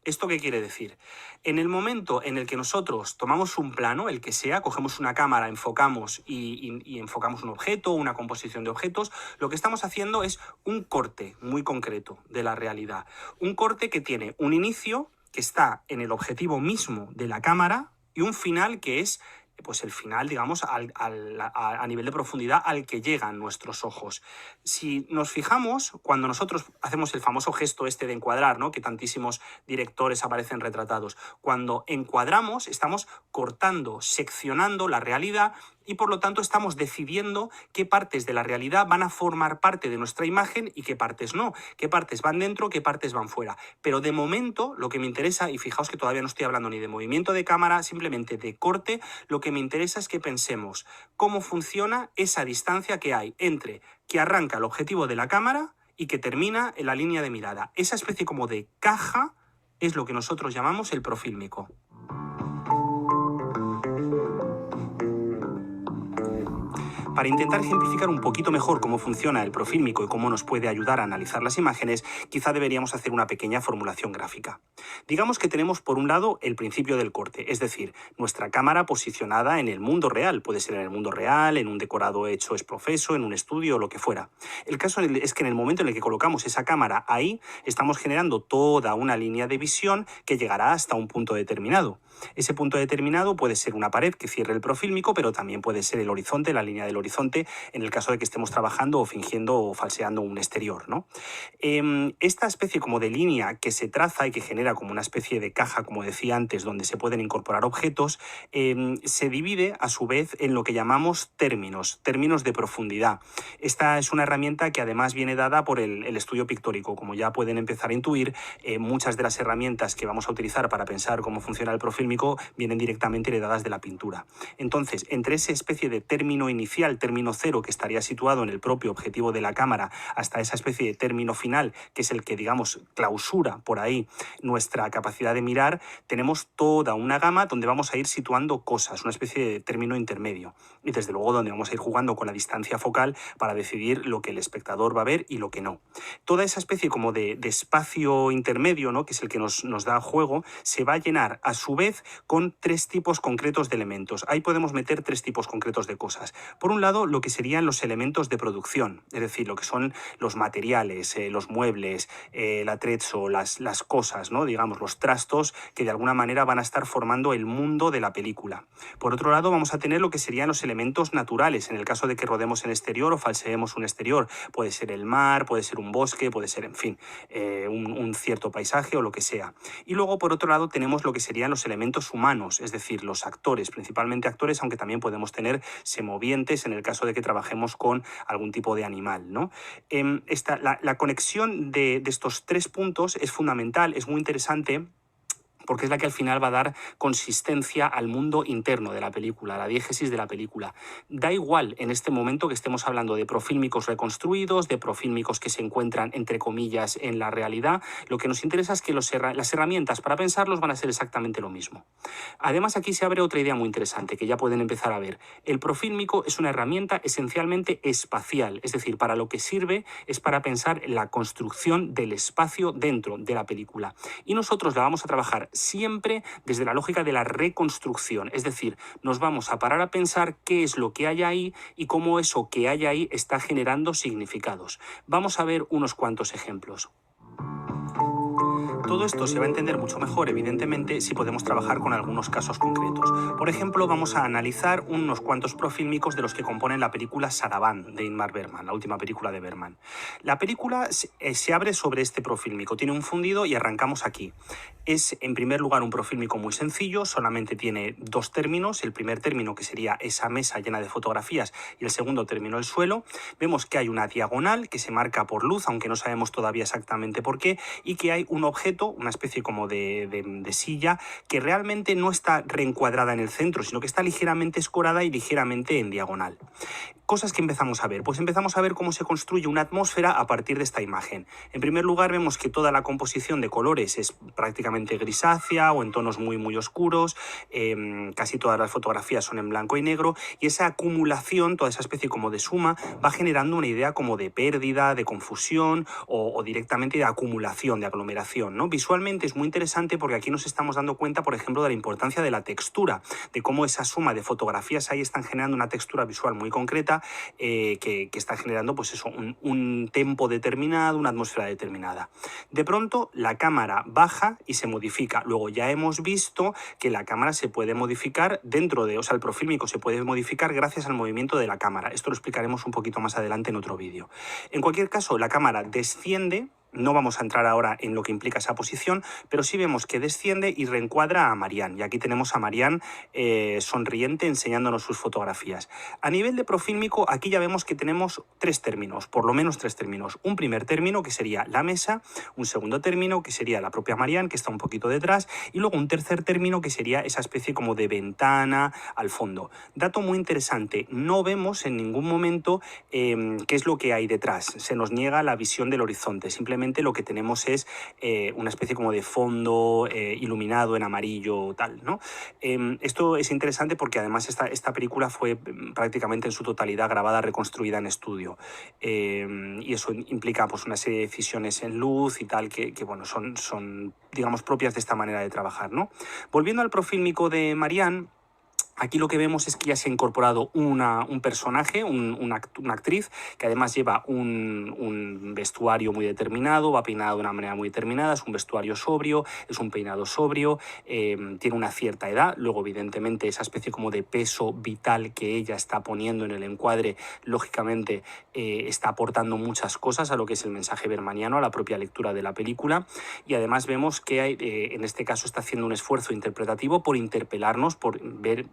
Speaker 2: ¿Esto qué quiere decir? En el momento en el que nosotros tomamos un plano, el que sea, cogemos una cámara, enfocamos y enfocamos un objeto, una composición de objetos, lo que estamos haciendo es un corte muy concreto de la realidad. Un corte que tiene un inicio, que está en el objetivo mismo de la cámara, y un final que es pues el final, digamos, a nivel de profundidad al que llegan nuestros ojos. Si nos fijamos, cuando nosotros hacemos el famoso gesto este de encuadrar, ¿no?, que tantísimos directores aparecen retratados, cuando encuadramos estamos cortando, seccionando la realidad y por lo tanto estamos decidiendo qué partes de la realidad van a formar parte de nuestra imagen y qué partes no, qué partes van dentro, qué partes van fuera. Pero de momento lo que me interesa, y fijaos que todavía no estoy hablando ni de movimiento de cámara, simplemente de corte, lo que me interesa es que pensemos cómo funciona esa distancia que hay entre que arranca el objetivo de la cámara y que termina en la línea de mirada. Esa especie como de caja es lo que nosotros llamamos el profílmico. Para intentar ejemplificar un poquito mejor cómo funciona el profílmico y cómo nos puede ayudar a analizar las imágenes, quizá deberíamos hacer una pequeña formulación gráfica. Digamos que tenemos por un lado el principio del corte, es decir, nuestra cámara posicionada en el mundo real, puede ser en el mundo real, en un decorado hecho ex profeso, en un estudio o lo que fuera. El caso es que en el momento en el que colocamos esa cámara ahí, estamos generando toda una línea de visión que llegará hasta un punto determinado. Ese punto determinado puede ser una pared que cierre el profílmico, pero también puede ser el horizonte, la línea del horizonte, en el caso de que estemos trabajando o fingiendo o falseando un exterior, ¿no? Esta especie como de línea que se traza y que genera como una especie de caja, como decía antes, donde se pueden incorporar objetos, se divide a su vez en lo que llamamos términos de profundidad. Esta es una herramienta que además viene dada por el estudio pictórico. Como ya pueden empezar a intuir, muchas de las herramientas que vamos a utilizar para pensar cómo funciona el profílmico vienen directamente heredadas de la pintura. Entonces, entre esa especie de término inicial, término cero, que estaría situado en el propio objetivo de la cámara, hasta esa especie de término final, que es el que, digamos, clausura por ahí nuestra capacidad de mirar, tenemos toda una gama donde vamos a ir situando cosas, una especie de término intermedio. Y desde luego donde vamos a ir jugando con la distancia focal para decidir lo que el espectador va a ver y lo que no. Toda esa especie como de espacio intermedio, ¿no?, que es el que nos da juego, se va a llenar a su vez con tres tipos concretos de elementos. Ahí podemos meter tres tipos concretos de cosas. Por un lado, lo que serían los elementos de producción, es decir, lo que son los materiales, los muebles, el atrezzo, las cosas, ¿no?, digamos, los trastos que de alguna manera van a estar formando el mundo de la película. Por otro lado, vamos a tener lo que serían los elementos naturales, en el caso de que rodemos en exterior o falseemos un exterior. Puede ser el mar, puede ser un bosque, puede ser, en fin, un cierto paisaje o lo que sea. Y luego, por otro lado, tenemos lo que serían los elementos humanos, es decir, los actores, principalmente actores, aunque también podemos tener semovientes en el caso de que trabajemos con algún tipo de animal, ¿no? La conexión de estos tres puntos es fundamental, es muy interesante, porque es la que al final va a dar consistencia al mundo interno de la película, a la diégesis de la película. Da igual en este momento que estemos hablando de profílmicos reconstruidos, de profílmicos que se encuentran, entre comillas, en la realidad. Lo que nos interesa es que las herramientas para pensarlos van a ser exactamente lo mismo. Además, aquí se abre otra idea muy interesante que ya pueden empezar a ver. El profílmico es una herramienta esencialmente espacial, es decir, para lo que sirve es para pensar en la construcción del espacio dentro de la película. Y nosotros la vamos a trabajar siempre desde la lógica de la reconstrucción, es decir, nos vamos a parar a pensar qué es lo que hay ahí y cómo eso que hay ahí está generando significados. Vamos a ver unos cuantos ejemplos. Todo esto se va a entender mucho mejor, evidentemente, si podemos trabajar con algunos casos concretos. Por ejemplo, vamos a analizar unos cuantos profílmicos de los que componen la película Sarabán, de Ingmar Bergman, la última película de Bergman. La película se abre sobre este profílmico, tiene un fundido y arrancamos aquí. Es, en primer lugar, un profílmico muy sencillo, solamente tiene dos términos, el primer término que sería esa mesa llena de fotografías y el segundo término el suelo. Vemos que hay una diagonal que se marca por luz, aunque no sabemos todavía exactamente por qué, y que hay un objeto, una especie como de silla, que realmente no está reencuadrada en el centro, sino que está ligeramente escorada y ligeramente en diagonal. Cosas que empezamos a ver. Pues empezamos a ver cómo se construye una atmósfera a partir de esta imagen. En primer lugar, vemos que toda la composición de colores es prácticamente grisácea o en tonos muy, muy oscuros. Casi todas las fotografías son en blanco y negro. Y esa acumulación, toda esa especie como de suma, va generando una idea como de pérdida, de confusión o directamente de acumulación, de aglomeración, ¿no? Visualmente es muy interesante porque aquí nos estamos dando cuenta, por ejemplo, de la importancia de la textura, de cómo esa suma de fotografías ahí están generando una textura visual muy concreta que está generando pues eso, un tempo determinado, una atmósfera determinada. De pronto la cámara baja y se modifica. Luego ya hemos visto que la cámara se puede modificar o sea, el profílmico se puede modificar gracias al movimiento de la cámara. Esto lo explicaremos un poquito más adelante en otro vídeo. En cualquier caso, la cámara desciende. No vamos a entrar ahora en lo que implica esa posición, pero sí vemos que desciende y reencuadra a Marianne. Y aquí tenemos a Marianne sonriente enseñándonos sus fotografías. A nivel de profílmico, aquí ya vemos que tenemos tres términos, por lo menos tres términos. Un primer término, que sería la mesa; un segundo término, que sería la propia Marianne, que está un poquito detrás; y luego un tercer término, que sería esa especie como de ventana al fondo. Dato muy interesante, no vemos en ningún momento qué es lo que hay detrás. Se nos niega la visión del horizonte, simplemente lo que tenemos es una especie como de fondo iluminado en amarillo tal, ¿no? Esto es interesante porque además esta película fue prácticamente en su totalidad grabada, reconstruida en estudio. Y eso implica pues una serie de decisiones en luz y tal que bueno, son digamos propias de esta manera de trabajar, ¿no? Volviendo al profílmico de Marianne, aquí lo que vemos es que ya se ha incorporado un personaje, una actriz, que además lleva un vestuario muy determinado, va peinada de una manera muy determinada, es un vestuario sobrio, es un peinado sobrio, tiene una cierta edad. Luego, evidentemente, esa especie como de peso vital que ella está poniendo en el encuadre, lógicamente, está aportando muchas cosas a lo que es el mensaje bermaniano, a la propia lectura de la película. Y además vemos que en este caso está haciendo un esfuerzo interpretativo por interpelarnos, por ver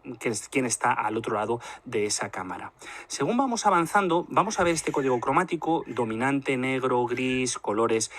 Speaker 2: quién está al otro lado de esa cámara. Según vamos avanzando, vamos a ver este código cromático dominante, negro, gris, colores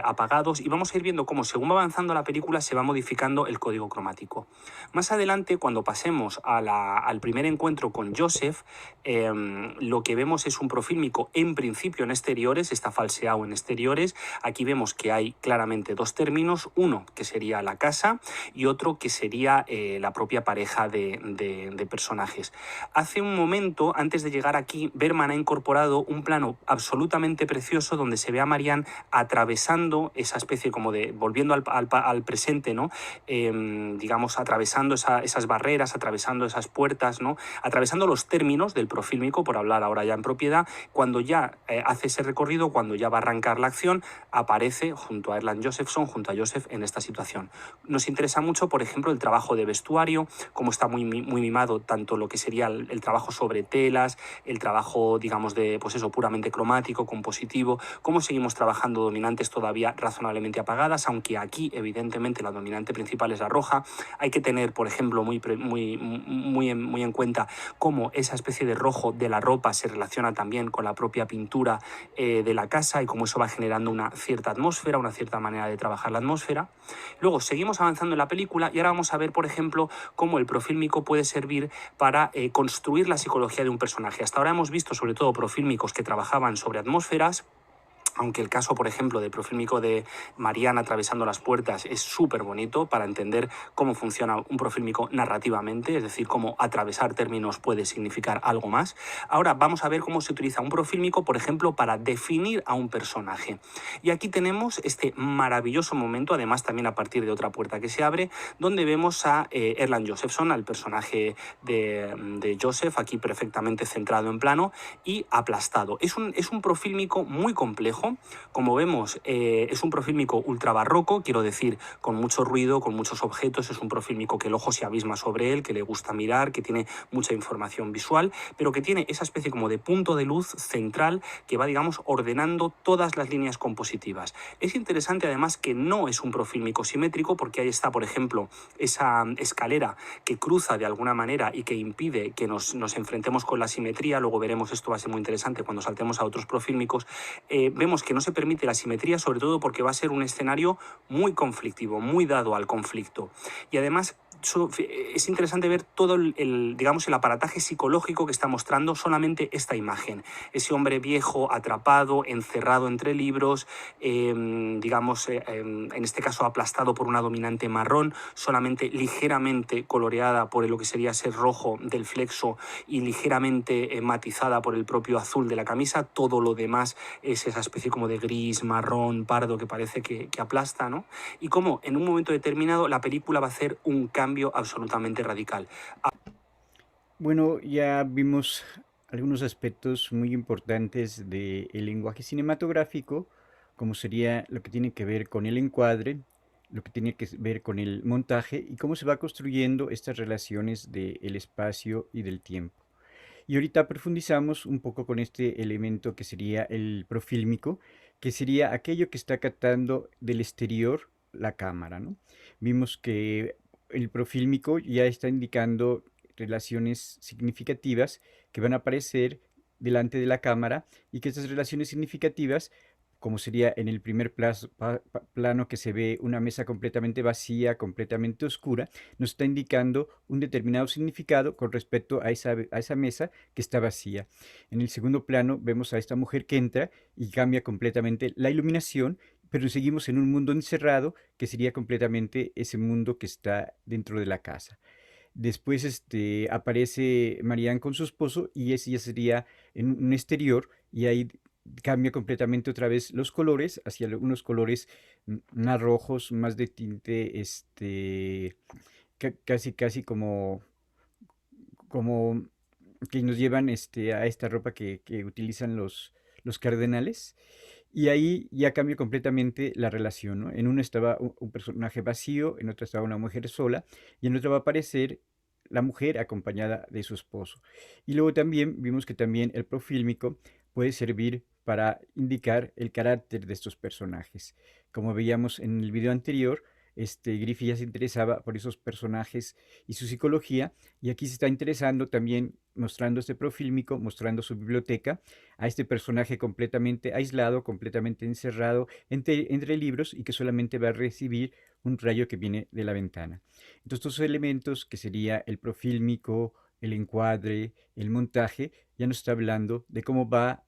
Speaker 2: apagados, y vamos a ir viendo cómo según va avanzando la película se va modificando el código cromático. Más adelante, cuando pasemos al primer encuentro con Joseph, lo que vemos es un profílmico en principio en exteriores, está falseado en exteriores. Aquí vemos que hay claramente dos términos, uno que sería la casa y otro que sería la propia pareja de personajes. Hace un momento, antes de llegar aquí, Berman ha incorporado un plano absolutamente precioso donde se ve a Marianne atravesando esa especie como de, volviendo al presente, ¿no? Digamos, atravesando esas barreras, atravesando esas puertas, ¿no? Atravesando los términos del profílmico, por hablar ahora ya en propiedad. Cuando ya hace ese recorrido, cuando ya va a arrancar la acción, aparece junto a Erland Josephson, junto a Joseph en esta situación. Nos interesa mucho, por ejemplo, el trabajo de vestuario, cómo está muy mimado tanto lo que sería el trabajo sobre telas, el trabajo, digamos, de, pues eso, puramente cromático, compositivo, cómo seguimos trabajando dominantes todavía razonablemente apagadas, aunque aquí, evidentemente, la dominante principal es la roja. Hay que tener, por ejemplo, muy en cuenta cómo esa especie de rojo de la ropa se relaciona también con la propia pintura de la casa y cómo eso va generando una cierta atmósfera, una cierta manera de trabajar la atmósfera. Luego seguimos avanzando en la película y ahora vamos a ver, por ejemplo, cómo el profílmico puede servir para construir la psicología de un personaje. Hasta ahora hemos visto sobre todo profílmicos que trabajaban sobre atmósferas, aunque el caso, por ejemplo, del profílmico de Marianne atravesando las puertas es súper bonito para entender cómo funciona un profílmico narrativamente, es decir, cómo atravesar términos puede significar algo más. Ahora vamos a ver cómo se utiliza un profílmico, por ejemplo, para definir a un personaje. Y aquí tenemos este maravilloso momento, además también a partir de otra puerta que se abre, donde vemos a Erland Josephson, al personaje de Joseph, aquí perfectamente centrado en plano y aplastado. Es un profílmico muy complejo. Como vemos, es un profílmico ultra barroco, quiero decir, con mucho ruido, con muchos objetos. Es un profílmico que el ojo se abisma sobre él, que le gusta mirar, que tiene mucha información visual, pero que tiene esa especie como de punto de luz central que va, digamos, ordenando todas las líneas compositivas. Es interesante además que no es un profílmico simétrico, porque ahí está, por ejemplo, esa escalera que cruza de alguna manera y que impide que nos enfrentemos con la simetría. Luego veremos, esto va a ser muy interesante cuando saltemos a otros profílmicos. Vemos digamos que no se permite la simetría, sobre todo porque va a ser un escenario muy conflictivo, muy dado al conflicto. Y además es interesante ver todo digamos, el aparataje psicológico que está mostrando solamente esta imagen. Ese hombre viejo, atrapado, encerrado entre libros, digamos, en este caso aplastado por una dominante marrón, solamente ligeramente coloreada por lo que sería ser rojo del flexo y ligeramente matizada por el propio azul de la camisa. Todo lo demás es esa especie como de gris, marrón, pardo que parece que aplasta, ¿no? Y cómo en un momento determinado la película va a hacer un cambio absolutamente radical.
Speaker 1: Bueno, ya vimos algunos aspectos muy importantes del lenguaje cinematográfico, como sería lo que tiene que ver con el encuadre, lo que tiene que ver con el montaje y cómo se va construyendo estas relaciones del espacio y del tiempo. Y ahorita profundizamos un poco con este elemento que sería el profílmico, que sería aquello que está captando del exterior la cámara, ¿no? Vimos que el profílmico ya está indicando relaciones significativas que van a aparecer delante de la cámara y que estas relaciones significativas, como sería en el primer plano que se ve una mesa completamente vacía, completamente oscura, nos está indicando un determinado significado con respecto a esa mesa que está vacía. En el segundo plano vemos a esta mujer que entra y cambia completamente la iluminación, pero seguimos en un mundo encerrado que sería completamente ese mundo que está dentro de la casa. Después aparece Marianne con su esposo y ese ya sería en un exterior y ahí cambia completamente otra vez los colores hacia unos colores más rojos, más de tinte, casi, casi como que nos llevan a esta ropa que utilizan los cardenales. Y ahí ya cambia completamente la relación, ¿no? En uno estaba un personaje vacío, en otro estaba una mujer sola, y en otro va a aparecer la mujer acompañada de su esposo. Y luego también vimos que también el profílmico puede servir para indicar el carácter de estos personajes. Como veíamos en el video anterior, Griffith ya se interesaba por esos personajes y su psicología, y aquí se está interesando también mostrando este profílmico, mostrando su biblioteca, a este personaje completamente aislado, completamente encerrado entre libros y que solamente va a recibir un rayo que viene de la ventana. Entonces, estos elementos que sería el profílmico, el encuadre, el montaje, ya nos está hablando de cómo va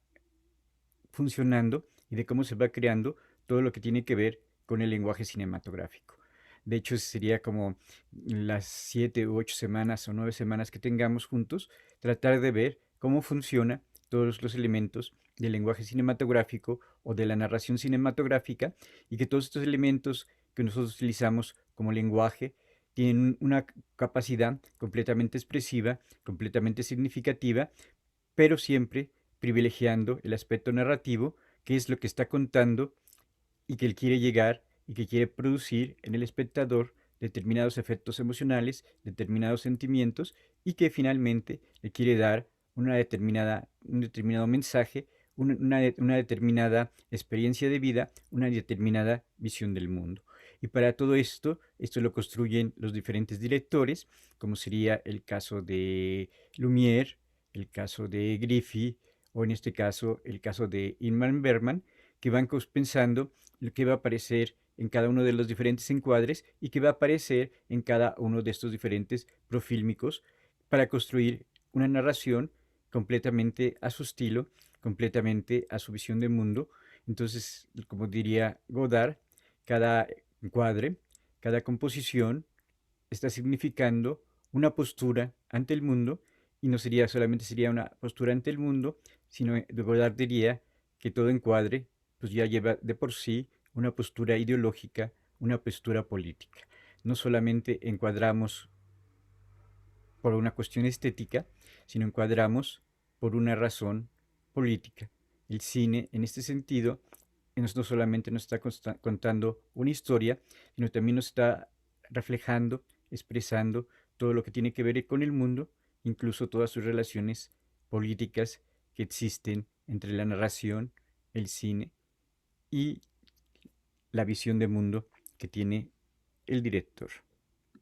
Speaker 1: funcionando y de cómo se va creando todo lo que tiene que ver con el lenguaje cinematográfico. De hecho, sería como las 7 u 8 semanas o 9 semanas que tengamos juntos, tratar de ver cómo funciona todos los elementos del lenguaje cinematográfico o de la narración cinematográfica y que todos estos elementos que nosotros utilizamos como lenguaje tienen una capacidad completamente expresiva, completamente significativa, pero siempre privilegiando el aspecto narrativo, que es lo que está contando y que él quiere llegar y que quiere producir en el espectador determinados efectos emocionales, determinados sentimientos y que finalmente le quiere dar un determinado mensaje, una determinada experiencia de vida, una determinada visión del mundo. Y para todo esto lo construyen los diferentes directores, como sería el caso de Lumière, el caso de Griffith, o en este caso el caso de Ingmar Bergman, que van pensando lo que va a aparecer en cada uno de los diferentes encuadres y que va a aparecer en cada uno de estos diferentes profílmicos para construir una narración completamente a su estilo, completamente a su visión de mundo. Entonces, como diría Godard, cada encuadre, cada composición está significando una postura ante el mundo y no sería solamente sería una postura ante el mundo, sino Godard diría que todo encuadre pues ya lleva de por sí una postura ideológica, una postura política. No solamente encuadramos por una cuestión estética, sino encuadramos por una razón política. El cine, en este sentido, no solamente nos está contando una historia, sino también nos está reflejando, expresando todo lo que tiene que ver con el mundo, incluso todas sus relaciones políticas que existen entre la narración, el cine y la visión de mundo que tiene el director.